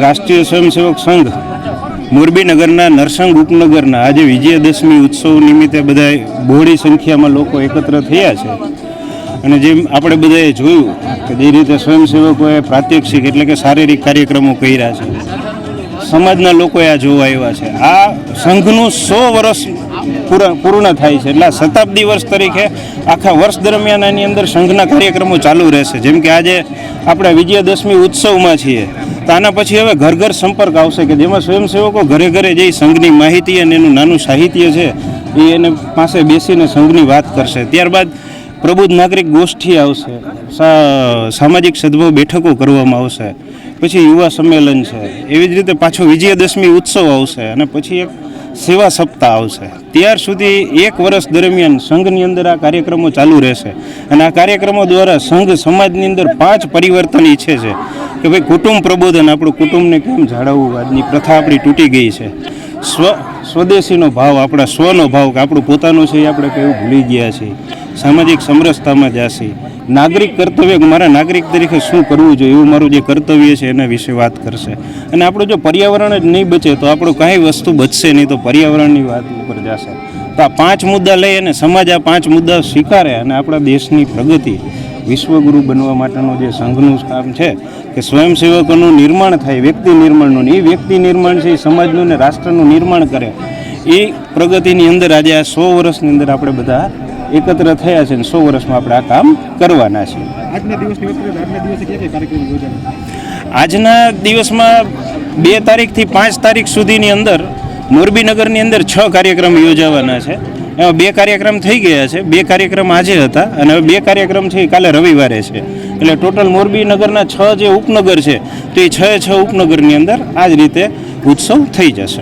રાષ્ટ્રીય સ્વયંસેવક સંઘ મોરબી નગરના નરસંગ ઉપનગરના આજે વિજયાદશમી ઉત્સવ નિમિત્તે બધા બહોળી સંખ્યામાં લોકો એકત્ર થયા છે. અને જેમ આપણે બધાએ જોયું કે જે રીતે સ્વયંસેવકોએ પ્રાત્યક્ષિક એટલે કે શારીરિક કાર્યક્રમો કર્યા છે, સમાજના લોકોએ આ જોવા આવ્યા છે. આ સંઘનું 100 વર્ષ પૂર્ણ થાય છે એટલે શતાબ્દી વર્ષ તરીકે આખા વર્ષ દરમિયાન આની અંદર સંઘના કાર્યક્રમો ચાલુ રહેશે. જેમ કે આજે આપણે વિજયાદશમી ઉત્સવમાં છીએ, તો આના પછી હવે ઘર ઘર સંપર્ક આવશે કે જેમાં સ્વયંસેવકો ઘરે ઘરે જઈ સંઘની માહિતી અને એનું નાનું સાહિત્ય છે એ એને પાસે બેસીને સંઘની વાત કરશે. ત્યારબાદ પ્રબુદ્ધ નાગરિક ગોષ્ઠી આવશે, સામાજિક સદભાવ બેઠકો કરવામાં આવશે, પછી યુવા સંમેલન છે, એવી જ રીતે પાછો વિજયાદશમી ઉત્સવ આવશે અને પછી એક સેવા સપ્તાહ આવશે. ત્યાર સુધી એક વર્ષ દરમિયાન સંઘની અંદર આ કાર્યક્રમો ચાલુ રહેશે. અને આ કાર્યક્રમો દ્વારા સંઘ સમાજની અંદર 5 પરિવર્તન ઈચ્છે છે કે ભાઈ કુટુંબ પ્રબોધન, આપણું કુટુંબને કેમ જાળવવું, આજની પ્રથા આપણી તૂટી ગઈ છે. સ્વદેશીનો ભાવ, આપણા સ્વનો ભાવ કે આપણું પોતાનું છે એ આપણે કેવું ભૂલી ગયા છીએ. સામાજિક સમરસતામાં જશે. નાગરિક કર્તવ્ય, મારા નાગરિક તરીકે શું કરવું જોઈએ એવું મારું જે કર્તવ્ય છે એના વિશે વાત કરશે. અને આપણું જો પર્યાવરણ જ નહીં બચે તો આપણું કાંઈ વસ્તુ બચશે નહીં, તો પર્યાવરણની વાત ઉપર જશે. તો આ 5 મુદ્દા લઈ અને સમાજ આ 5 મુદ્દા સ્વીકારે અને આપણા દેશની પ્રગતિ, વિશ્વગુરુ બનવા માટેનું જે સંઘનું કામ છે કે સ્વયંસેવકોનું નિર્માણ થાય, વ્યક્તિ નિર્માણનું, એ વ્યક્તિ નિર્માણ છે એ સમાજનું ને રાષ્ટ્રનું નિર્માણ કરે, એ પ્રગતિની અંદર આજે આ 100 વર્ષની અંદર આપણે બધા એકત્ર થયા છે અને 100 વર્ષમાં આપણે આ કામ કરવાના છે. આજના દિવસમાં 2 તારીખથી 5 તારીખ સુધીની અંદર મોરબી નગરની અંદર 6 કાર્યક્રમ યોજાવાના છે. એમાં 2 કાર્યક્રમ થઈ ગયા છે, 2 કાર્યક્રમ આજે હતા અને હવે 2 કાર્યક્રમ છે એ કાલે રવિવારે છે. એટલે ટોટલ મોરબી નગરના 6 જે ઉપનગર છે તો એ 6 ઉપનગરની અંદર આ જ રીતે ઉત્સવ થઈ જશે.